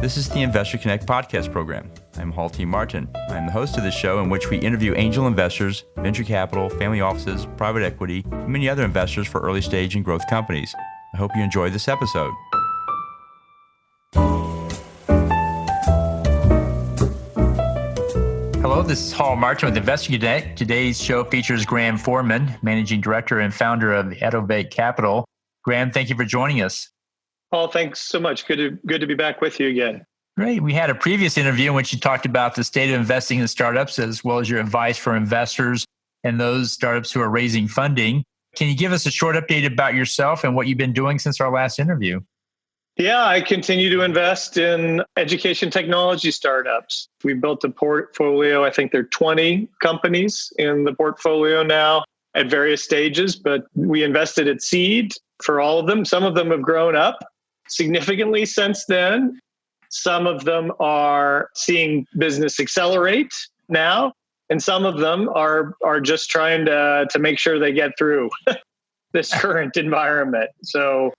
This is the Investor Connect podcast program. I'm Hall T. Martin. I'm the host of this show in which we interview angel investors, venture capital, family offices, private equity, and many other investors for early stage and growth companies. I hope you enjoy this episode. Hello, this is Hall Martin with Investor Connect. Today's show features Graham Forman, Managing Director and founder of Edovate Capital. Graham, thank you for joining us. Paul, thanks so much. Good to be back with you again. Great. We had a previous interview in which you talked about the state of investing in startups as well as your advice for investors and those startups who are raising funding. Can you give us a short update about yourself and what you've been doing since our last interview? Yeah, I continue to invest in education technology startups. We built a portfolio. I think there are 20 companies in the portfolio now at various stages, but we invested at seed for all of them. Some of them have grown up significantly since then. Some of them are seeing business accelerate now, and some of them are just trying to make sure they get through this current environment. So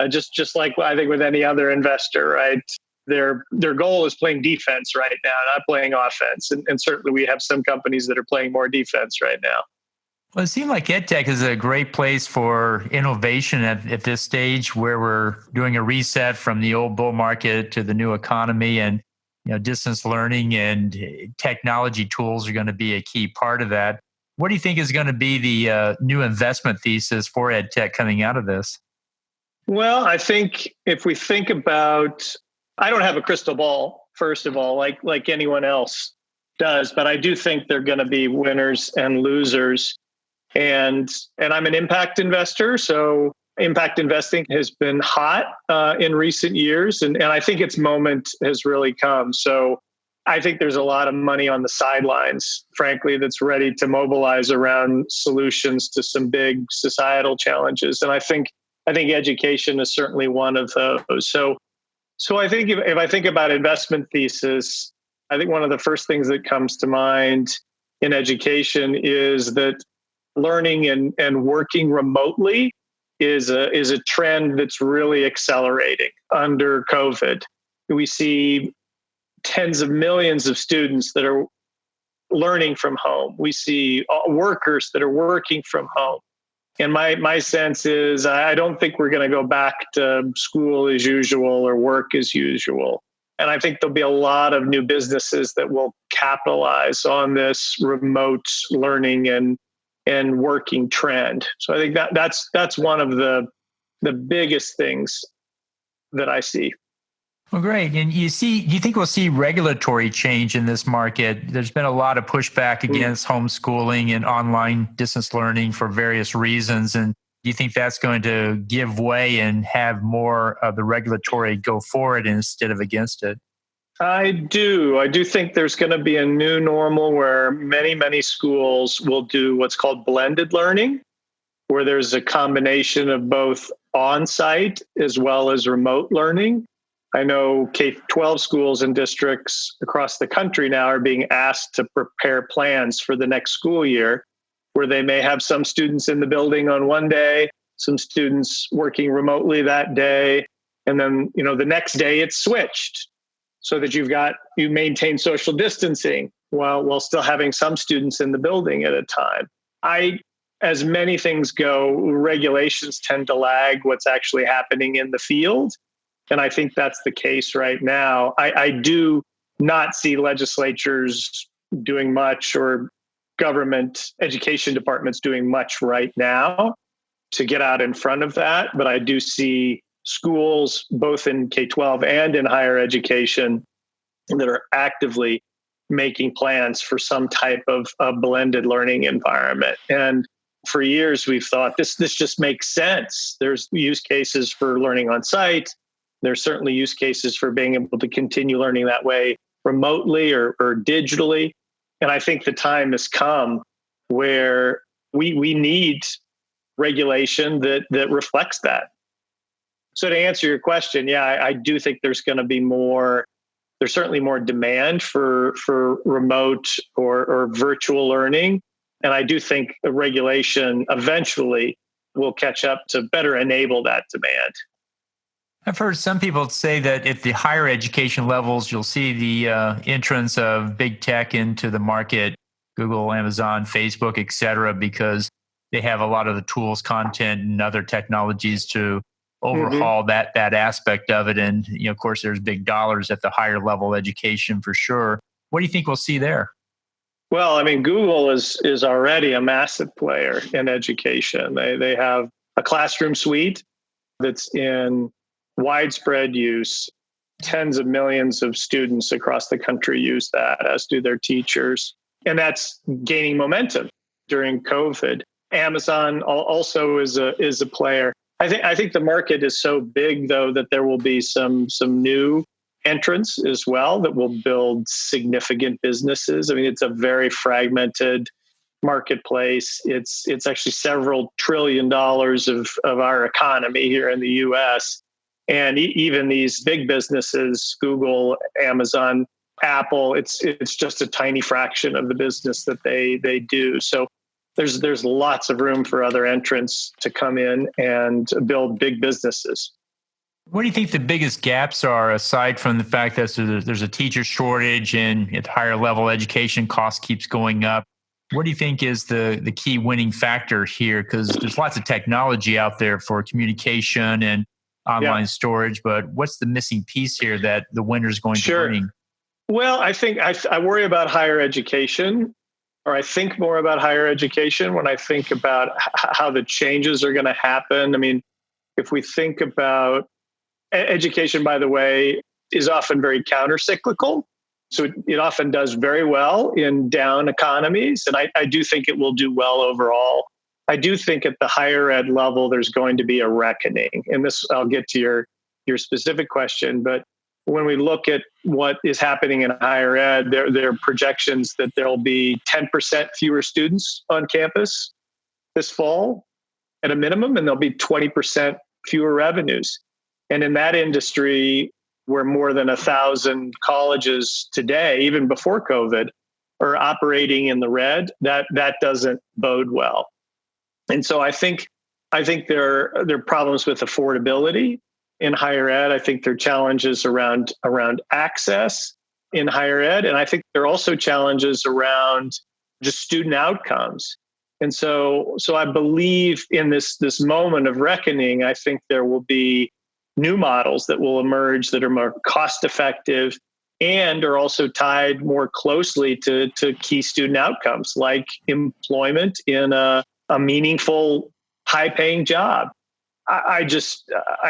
just like I think with any other investor, right? Their goal is playing defense right now, not playing offense. And certainly we have some companies that are playing more defense right now. Well, it seems like EdTech is a great place for innovation at this stage where we're doing a reset from the old bull market to the new economy, and distance learning and technology tools are going to be a key part of that. What do you think is going to be the new investment thesis for EdTech coming out of this? Well, I think if we think about, I don't have a crystal ball, first of all, like anyone else does, but I do think they're going to be winners and losers. And I'm an impact investor, so impact investing has been hot in recent years, and I think its moment has really come. So I think there's a lot of money on the sidelines, frankly, that's ready to mobilize around solutions to some big societal challenges. And I think education is certainly one of those. So I think if I think about investment thesis, I think one of the first things that comes to mind in education is that learning and working remotely is a trend that's really accelerating under COVID. We see tens of millions of students that are learning from home. We see workers that are working from home. And my sense is I don't think we're going to go back to school as usual or work as usual. And I think there'll be a lot of new businesses that will capitalize on this remote learning and working trend. So I think that's one of the biggest things that I see. Well, great. And do you think we'll see regulatory change in this market? There's been a lot of pushback against homeschooling and online distance learning for various reasons. And do you think that's going to give way and have more of the regulatory go forward instead of against it? I do think there's going to be a new normal where many schools will do what's called blended learning, where there's a combination of both on-site as well as remote learning. I know K-12 schools and districts across the country now are being asked to prepare plans for the next school year, where they may have some students in the building on one day, some students working remotely that day, and then the next day it's switched, so that you maintain social distancing while still having some students in the building at a time. As many things go, regulations tend to lag what's actually happening in the field. And I think that's the case right now. I do not see legislatures doing much or government education departments doing much right now to get out in front of that. But I do see schools, both in K-12 and in higher education, that are actively making plans for some type of a blended learning environment. And for years, we've thought this just makes sense. There's use cases for learning on site. There's certainly use cases for being able to continue learning that way remotely or digitally. And I think the time has come where we need regulation that reflects that. So to answer your question, yeah, I do think there's certainly more demand for remote or virtual learning. And I do think a regulation eventually will catch up to better enable that demand. I've heard some people say that at the higher education levels, you'll see the entrance of big tech into the market, Google, Amazon, Facebook, et cetera, because they have a lot of the tools, content, and other technologies to Hmm. overhaul that aspect of it. And of course, there's big dollars at the higher level education for sure. What do you think we'll see there? Well, I mean, Google is already a massive player in education. They have a classroom suite that's in widespread use. Tens of millions of students across the country use that, as do their teachers. And that's gaining momentum during COVID. Amazon also is a player. I think the market is so big though that there will be some new entrants as well that will build significant businesses. I mean, it's a very fragmented marketplace. It's actually several $trillion of our economy here in the US. And even these big businesses, Google, Amazon, Apple, it's just a tiny fraction of the business that they do. So there's lots of room for other entrants to come in and build big businesses. What do you think the biggest gaps are, aside from the fact that there's a teacher shortage and at higher level education cost keeps going up? What do you think is the key winning factor here? Because there's lots of technology out there for communication and Yeah, online storage, but what's the missing piece here that the winner is going to sure. bring? Well, I think I worry about higher education, or I think more about higher education when I think about how the changes are going to happen. I mean, if we think about education, by the way, is often very countercyclical. So it often does very well in down economies. And I do think it will do well overall. I do think at the higher ed level, there's going to be a reckoning. And this, I'll get to your specific question. But when we look at what is happening in higher ed, there are projections that there'll be 10% fewer students on campus this fall at a minimum, and there'll be 20% fewer revenues. And in that industry, where more than 1,000 colleges today, even before COVID, are operating in the red, that doesn't bode well. And so I think there are problems with affordability in higher ed. I think there are challenges around access in higher ed, and I think there are also challenges around just student outcomes. And so I believe in this moment of reckoning. I think there will be new models that will emerge that are more cost effective and are also tied more closely to key student outcomes like employment in a meaningful, high paying job. I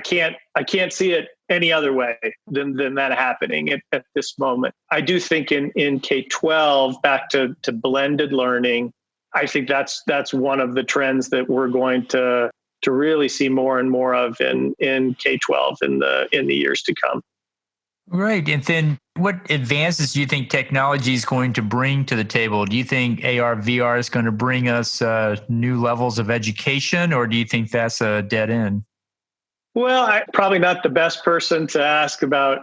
can't see it any other way than that happening at this moment. I do think in K-12, back to blended learning, I think that's one of the trends that we're going to really see more and more of in K-12 in the years to come. Right. And then what advances do you think technology is going to bring to the table? Do you think AR, VR is going to bring us new levels of education, or do you think that's a dead end? Well, I'm probably not the best person to ask about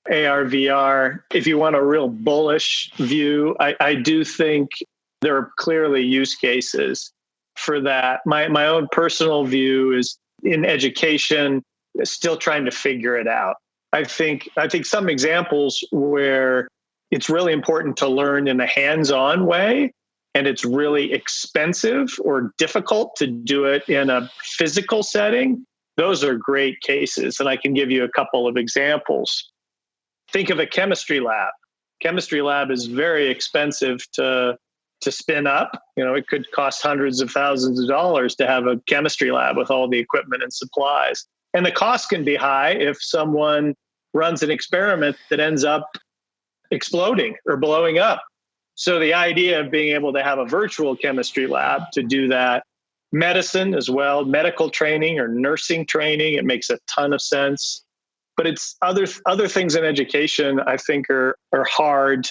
AR, VR. If you want a real bullish view, I do think there are clearly use cases for that. My own personal view is in education, still trying to figure it out. I think some examples where it's really important to learn in a hands-on way, and it's really expensive or difficult to do it in a physical setting. Those are great cases, and I can give you a couple of examples. Think of a chemistry lab. Chemistry lab is very expensive to spin up. It could cost hundreds of thousands of dollars to have a chemistry lab with all the equipment and supplies. And the cost can be high if someone runs an experiment that ends up exploding or blowing up. So the idea of being able to have a virtual chemistry lab to do that, medicine as well, medical training or nursing training, it makes a ton of sense. But it's other things in education I think are hard.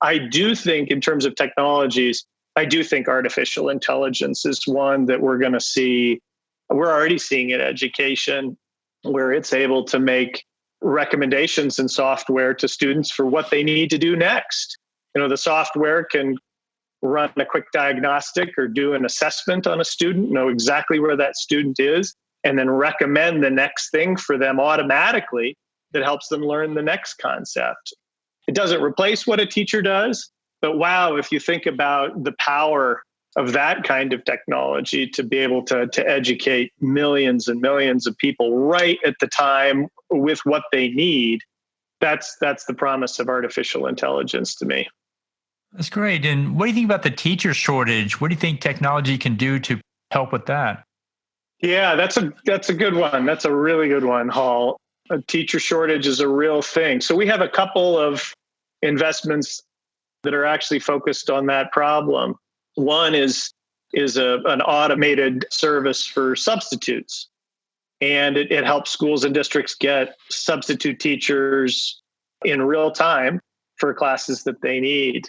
I do think in terms of technologies, I do think artificial intelligence is one that we're going to see. We're already seeing in education where it's able to make recommendations in software to students for what they need to do next. The software can run a quick diagnostic or do an assessment on a student, know exactly where that student is, and then recommend the next thing for them automatically that helps them learn the next concept. It doesn't replace what a teacher does, but wow, if you think about the power of that kind of technology to be able to educate millions and millions of people right at the time with what they need, that's the promise of artificial intelligence to me. That's great. And what do you think about the teacher shortage? What do you think technology can do to help with that? Yeah, that's a good one. That's a really good one, Hall. A teacher shortage is a real thing. So we have a couple of investments that are actually focused on that problem. One is an automated service for substitutes, and it helps schools and districts get substitute teachers in real time for classes that they need.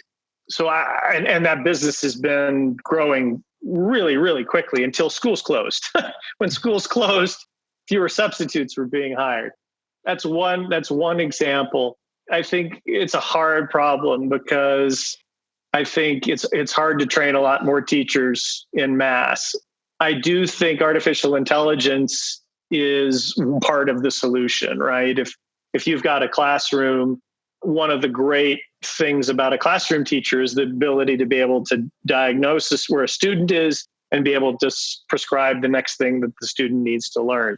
So and that business has been growing really, really quickly until schools closed. When schools closed, fewer substitutes were being hired. That's one example. I think it's a hard problem because I think it's hard to train a lot more teachers in mass. I do think artificial intelligence is part of the solution, right? If you've got a classroom, one of the great things about a classroom teacher is the ability to be able to diagnose where a student is and be able to prescribe the next thing that the student needs to learn.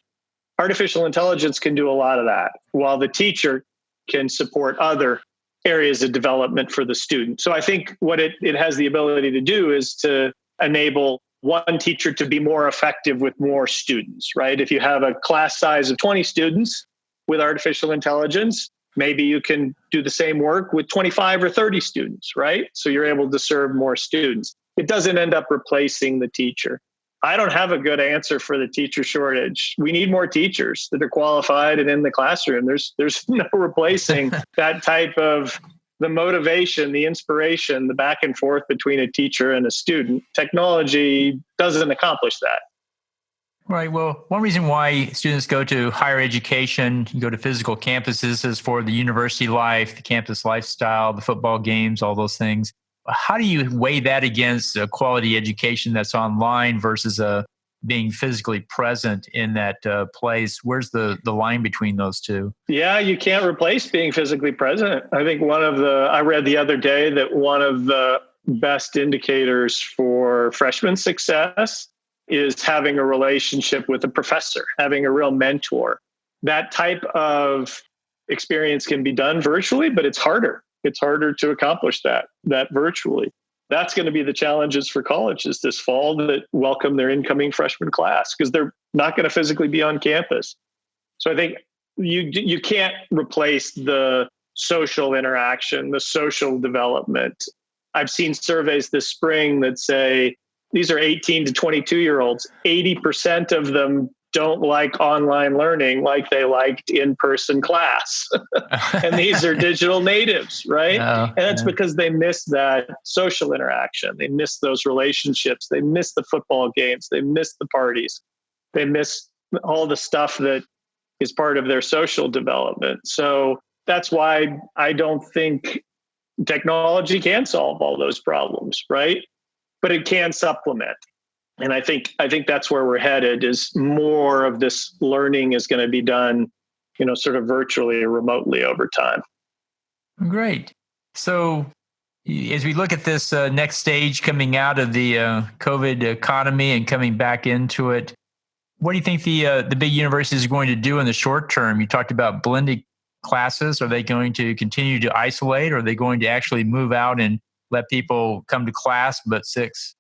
Artificial intelligence can do a lot of that, while the teacher can support other areas of development for the student. So I think what it has the ability to do is to enable one teacher to be more effective with more students, right? If you have a class size of 20 students with artificial intelligence, maybe you can do the same work with 25 or 30 students, right? So you're able to serve more students. It doesn't end up replacing the teacher. I don't have a good answer for the teacher shortage. We need more teachers that are qualified and in the classroom. There's no replacing that type of the motivation, the inspiration, the back and forth between a teacher and a student. Technology doesn't accomplish that. Right. Well, one reason why students go to higher education, go to physical campuses, is for the university life, the campus lifestyle, the football games, all those things. How do you weigh that against a quality education that's online versus being physically present in that place? Where's the line between those two? Yeah, you can't replace being physically present. I think I read the other day that one of the best indicators for freshman success is having a relationship with a professor, having a real mentor. That type of experience can be done virtually, but it's harder. It's harder to accomplish that virtually. That's going to be the challenges for colleges this fall that welcome their incoming freshman class, because they're not going to physically be on campus. So I think you can't replace the social interaction, the social development. I've seen surveys this spring that say these are 18 to 22-year-olds. 80% of them don't like online learning like they liked in-person class. And these are digital natives, right? And that's because they miss that social interaction. They miss those relationships. They miss the football games. They miss the parties. They miss all the stuff that is part of their social development. So that's why I don't think technology can solve all those problems, right? But it can supplement. And I think that's where we're headed, is more of this learning is going to be done, sort of virtually or remotely over time. Great. So as we look at this next stage coming out of the COVID economy and coming back into it, what do you think the big universities are going to do in the short term? You talked about blended classes. Are they going to continue to isolate, or are they going to actually move out and let people come to class but six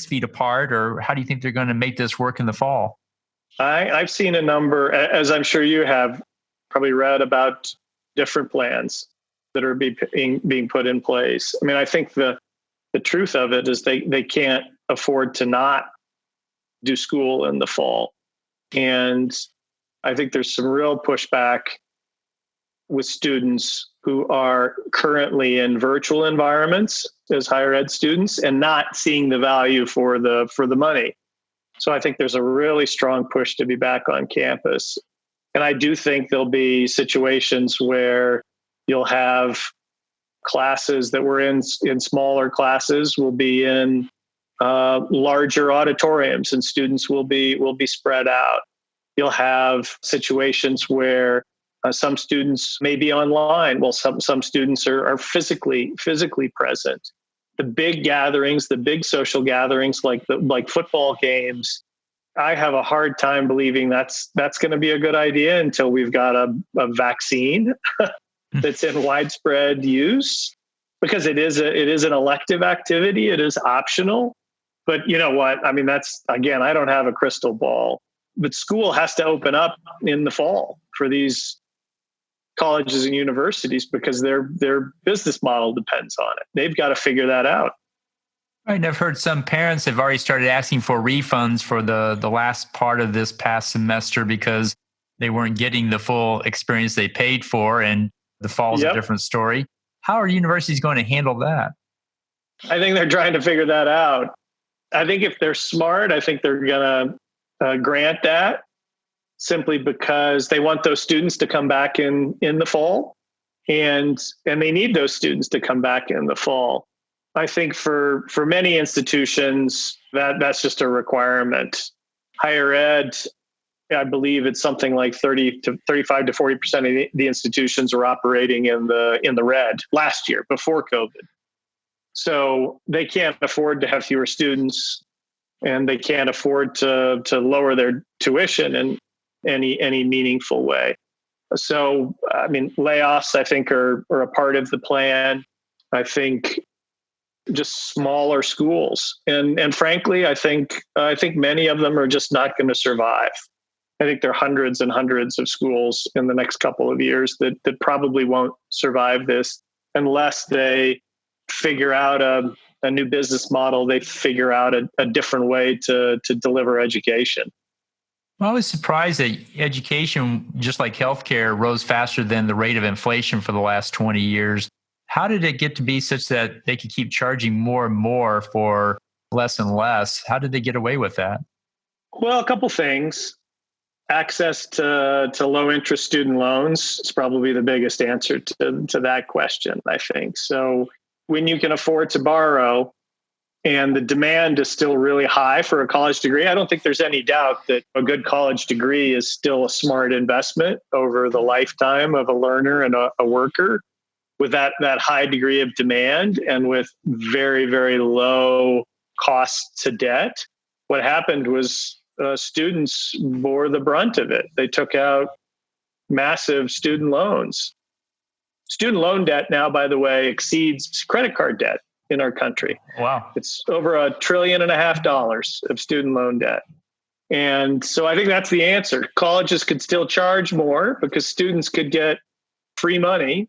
feet apart? Or how do you think they're going to make this work in the fall? I've seen a number, as I'm sure you have probably read about, different plans that are being put in place. I mean, I think the truth of it is they can't afford to not do school in the fall. And I think there's some real pushback with students who are currently in virtual environments as higher ed students and not seeing the value for the money. So I think there's a really strong push to be back on campus. And I do think there'll be situations where you'll have classes that were in smaller classes will be in larger auditoriums, and students will be spread out. You'll have situations where some students may be online. Well, some students are physically present. The big gatherings, the big social gatherings, like football games, I have a hard time believing that's going to be a good idea until we've got a vaccine that's in widespread use, because it is an elective activity. It is optional. But you know what? I mean, that's, again, I don't have a crystal ball, but school has to open up in the fall for these colleges and universities because their business model depends on it. They've got to figure that out. Right. And I've heard some parents have already started asking for refunds for the last part of this past semester because they weren't getting the full experience they paid for, and the fall's a different story. How are universities going to handle that? I think they're trying to figure that out. I think if they're smart, I think they're going to grant that simply because they want those students to come back in the fall, and they need those students to come back in the fall. I think for many institutions, that's just a requirement. Higher ed, I believe it's something like 35 to 40% of the institutions are operating in the red last year before COVID. So they can't afford to have fewer students, and they can't afford to lower their tuition in any meaningful way. So, I mean, layoffs, I think, are a part of the plan. I think just smaller schools, and frankly, I think many of them are just not going to survive. I think there are hundreds and hundreds of schools in the next couple of years that probably won't survive this unless they figure out a new business model. They figure out a different way to deliver education. Well, I was surprised that education, just like healthcare, rose faster than the rate of inflation for the last 20 years. How did it get to be such that they could keep charging more and more for less and less? How did they get away with that? Well, a couple things. Access to low interest student loans is probably the biggest answer to that question, I think. So when you can afford to borrow and the demand is still really high for a college degree, I don't think there's any doubt that a good college degree is still a smart investment over the lifetime of a learner and a worker. With that high degree of demand and with very, very low costs to debt, what happened was students bore the brunt of it. They took out massive student loans. Student loan debt now, by the way, exceeds credit card debt in our country. Wow. It's over $1.5 trillion of student loan debt. And so I think that's the answer. Colleges could still charge more because students could get free money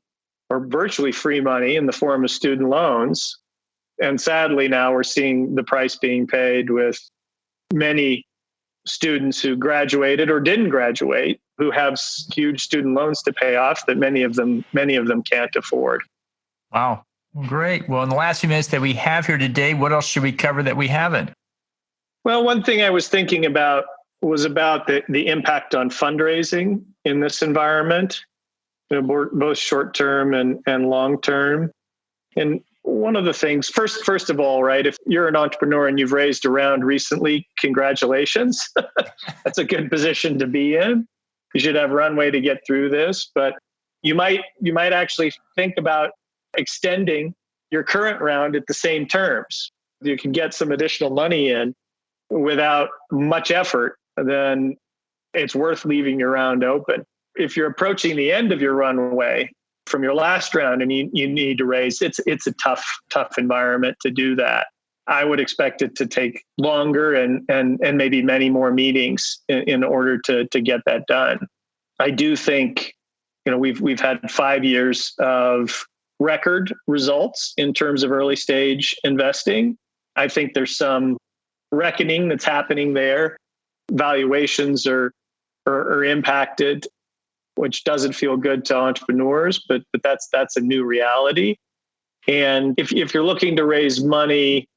or virtually free money in the form of student loans. And sadly, now we're seeing the price being paid with many students who graduated or didn't graduate, who have huge student loans to pay off that many of them can't afford. Wow. Great. Well, in the last few minutes that we have here today, what else should we cover that we haven't? Well, one thing I was thinking about was about the impact on fundraising in this environment, both short term and long term. And one of the things, first of all, right, if you're an entrepreneur and you've raised a round recently, congratulations. That's a good position to be in. You should have runway to get through this, but you might actually think about extending your current round at the same terms. If you can get some additional money in without much effort, then it's worth leaving your round open. If you're approaching the end of your runway from your last round and you need to raise, it's a tough environment to do that. I would expect it to take longer and maybe many more meetings in order to get that done. I do think, we've had 5 years of record results in terms of early stage investing. I think there's some reckoning that's happening there. Valuations are impacted, which doesn't feel good to entrepreneurs, but that's a new reality. And if you're looking to raise money,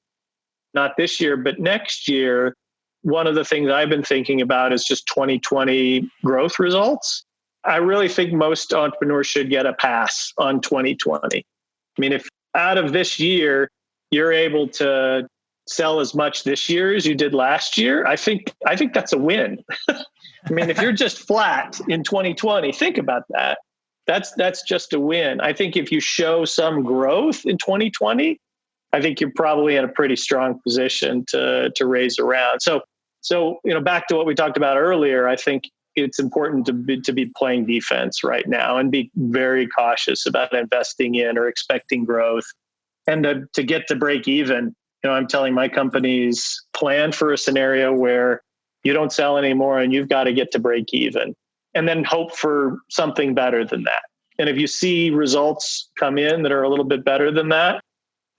not this year, but next year, one of the things I've been thinking about is just 2020 growth results. I really think most entrepreneurs should get a pass on 2020. I mean, if out of this year, you're able to sell as much this year as you did last year, I think that's a win. I mean, if you're just flat in 2020, think about that. That's just a win. I think if you show some growth in 2020, I think you're probably in a pretty strong position to raise around. So back to what we talked about earlier, I think it's important to be playing defense right now and be very cautious about investing in or expecting growth. And to get to break even, I'm telling my companies, plan for a scenario where you don't sell anymore and you've got to get to break even, and then hope for something better than that. And if you see results come in that are a little bit better than that,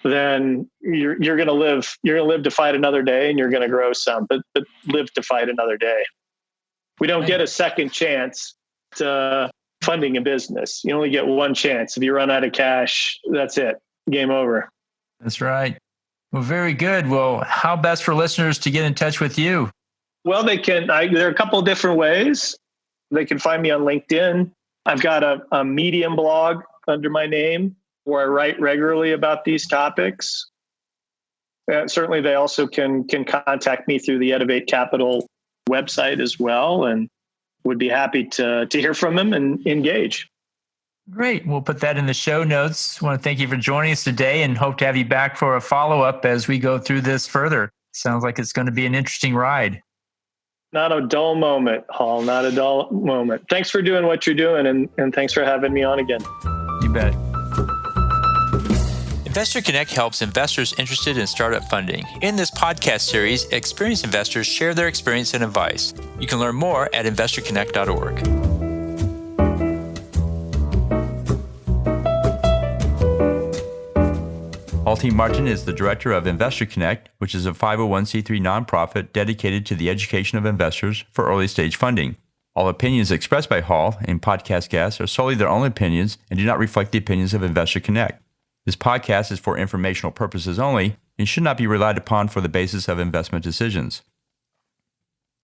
then you're going to live. You're going to live to fight another day, and you're going to grow some, but live to fight another day. We don't get a second chance to funding a business. You only get one chance. If you run out of cash, that's it. Game over. That's right. Well, very good. Well, how best for listeners to get in touch with you? Well, they can. There are a couple of different ways. They can find me on LinkedIn. I've got a Medium blog under my name where I write regularly about these topics. Certainly, they also can contact me through the Edovate Capital website as well, and would be happy to hear from them and engage. Great. We'll put that in the show notes. I want to thank you for joining us today and hope to have you back for a follow-up as we go through this further. Sounds like it's going to be an interesting ride. Not a dull moment, Hall. Not a dull moment. Thanks for doing what you're doing, and thanks for having me on again. You bet. Investor Connect helps investors interested in startup funding. In this podcast series, experienced investors share their experience and advice. You can learn more at investorconnect.org. Hall T. Martin is the director of Investor Connect, which is a 501c3 nonprofit dedicated to the education of investors for early stage funding. All opinions expressed by Hall and podcast guests are solely their own opinions and do not reflect the opinions of Investor Connect. This podcast is for informational purposes only and should not be relied upon for the basis of investment decisions.